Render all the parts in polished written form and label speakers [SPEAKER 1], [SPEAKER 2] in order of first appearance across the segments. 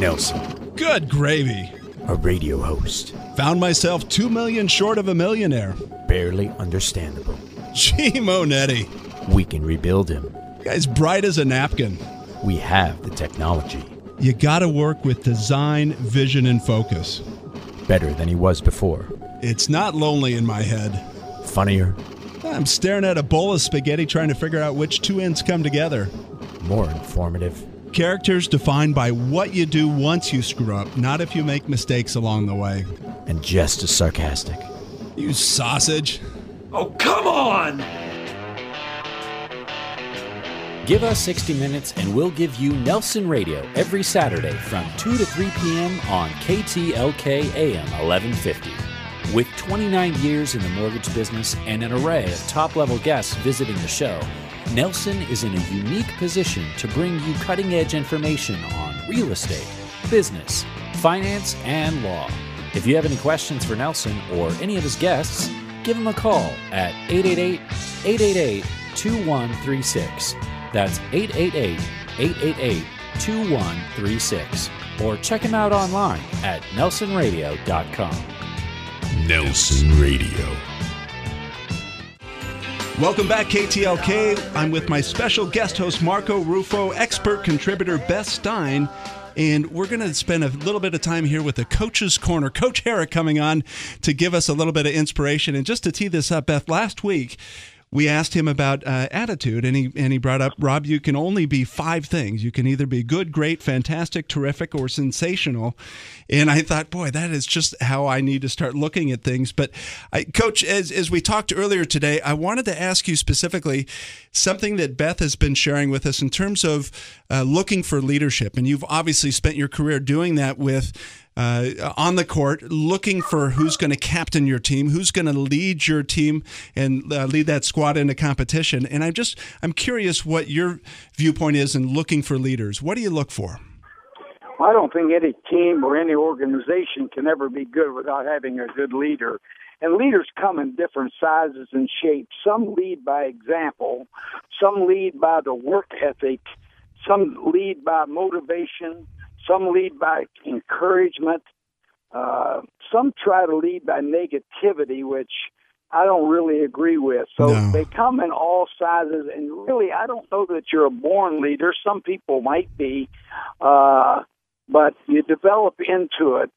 [SPEAKER 1] Nelson.
[SPEAKER 2] Good gravy.
[SPEAKER 1] A radio host.
[SPEAKER 2] Found myself 2 million short of a millionaire.
[SPEAKER 1] Barely understandable.
[SPEAKER 2] Gee, Monetti.
[SPEAKER 1] We can rebuild him.
[SPEAKER 2] Guy's bright as a napkin.
[SPEAKER 1] We have the technology.
[SPEAKER 2] You gotta work with design, vision, and focus.
[SPEAKER 1] Better than he was before.
[SPEAKER 2] It's not lonely in my head.
[SPEAKER 1] Funnier.
[SPEAKER 2] I'm staring at a bowl of spaghetti trying to figure out which two ends come together.
[SPEAKER 1] More informative.
[SPEAKER 2] Characters defined by what you do once you screw up, not if you make mistakes along the way.
[SPEAKER 1] And just as sarcastic.
[SPEAKER 2] You sausage.
[SPEAKER 3] Oh, come on!
[SPEAKER 4] Give us 60 minutes and we'll give you Nelson Radio every Saturday from 2 to 3 p.m. on KTLK AM 1150. With 29 years in the mortgage business and an array of top-level guests visiting the show, Nelson is in a unique position to bring you cutting-edge information on real estate, business, finance, and law. If you have any questions for Nelson or any of his guests, give him a call at 888-888-2136. That's 888-888-2136. Or check him out online at nelsonradio.com.
[SPEAKER 5] Nelson Radio.
[SPEAKER 2] Welcome back, KTLK. I'm with my special guest host, Marco Ruffo, expert contributor, Beth Stein, and we're going to spend a little bit of time here with the Coach's Corner. Coach Harrick coming on to give us a little bit of inspiration. And just to tee this up, Beth, last week, we asked him about attitude, and he brought up, Rob, you can only be 5 things. You can either be good, great, fantastic, terrific, or sensational. And I thought, boy, that is just how I need to start looking at things. But, Coach, as we talked earlier today, I wanted to ask you specifically something that Beth has been sharing with us in terms of looking for leadership. And you've obviously spent your career doing that with on the court, looking for who's going to captain your team, who's going to lead your team and lead that squad into competition. And I'm curious what your viewpoint is in looking for leaders. What do you look for?
[SPEAKER 6] I don't think any team or any organization can ever be good without having a good leader. And leaders come in different sizes and shapes. Some lead by example. Some lead by the work ethic. Some lead by motivation. Some lead by encouragement. Some try to lead by negativity, which I don't really agree with. So They come in all sizes, and really I don't know that you're a born leader. Some people might be, but you develop into it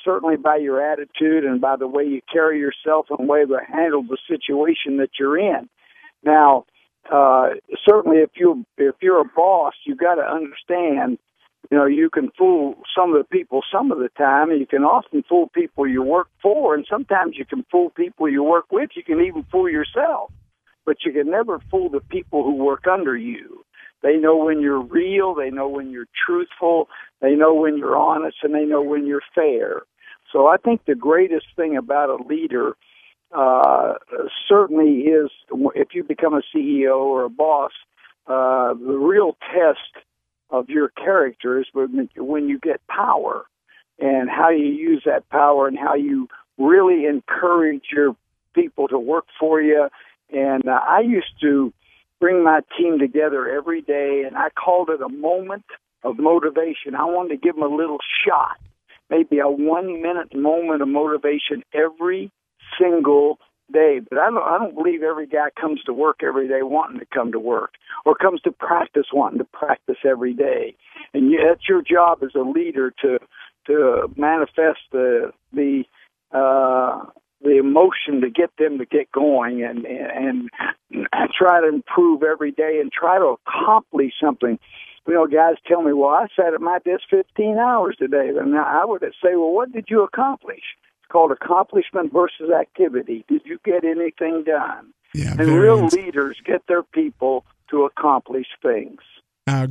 [SPEAKER 6] certainly by your attitude and by the way you carry yourself and the way you handle the situation that you're in. Now, certainly if you're a boss, you got to understand. You can fool some of the people some of the time, and you can often fool people you work for, and sometimes you can fool people you work with. You can even fool yourself, but you can never fool the people who work under you. They know when you're real, they know when you're truthful, they know when you're honest, and they know when you're fair. So I think the greatest thing about a leader certainly is if you become a CEO or a boss, the real test of your character is when you get power and how you use that power and how you really encourage your people to work for you. And I used to bring my team together every day, and I called it a moment of motivation. I wanted to give them a little shot, maybe a 1-minute moment of motivation every single day. But I don't believe every guy comes to work every day wanting to come to work or comes to practice wanting to practice every day. And it's your job as a leader to manifest the emotion to get them to get going and try to improve every day and try to accomplish something. Guys tell me, well, I sat at my desk 15 hours today. And I would say, well, what did you accomplish? Called accomplishment versus activity. Did you get anything done?
[SPEAKER 2] Yeah,
[SPEAKER 6] and real leaders get their people to accomplish things.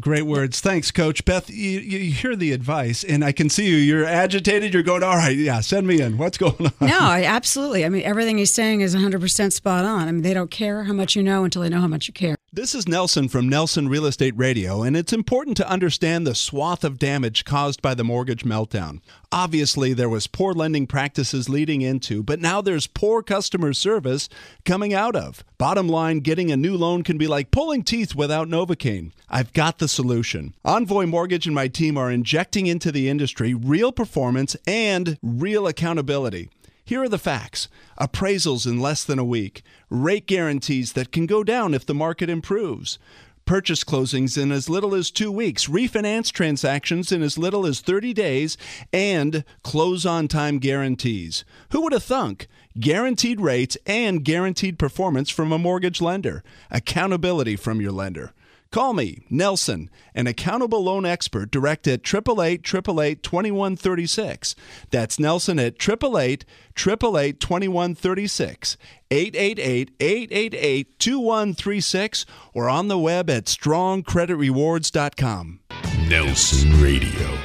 [SPEAKER 2] Great words. Thanks, Coach. Beth, you hear the advice, and I can see you. You're agitated. You're going, all right, yeah, send me in. What's going on?
[SPEAKER 7] No, absolutely. I mean, everything he's saying is 100% spot on. I mean, they don't care how much you know until they know how much you care.
[SPEAKER 2] This is Nelson from Nelson Real Estate Radio, and it's important to understand the swath of damage caused by the mortgage meltdown. Obviously, there was poor lending practices leading into, but now there's poor customer service coming out of. Bottom line, getting a new loan can be like pulling teeth without Novocaine. I've got the solution. Envoy Mortgage and my team are injecting into the industry real performance and real accountability. Here are the facts. Appraisals in less than a week. Rate guarantees that can go down if the market improves. Purchase closings in as little as 2 weeks. Refinance transactions in as little as 30 days. And close-on-time guarantees. Who would have thunk? Guaranteed rates and guaranteed performance from a mortgage lender. Accountability from your lender. Call me, Nelson, an accountable loan expert, direct at 888-888-2136. That's Nelson at 888-888-2136, 888-888-2136, or on the web at strongcreditrewards.com.
[SPEAKER 5] Nelson Radio.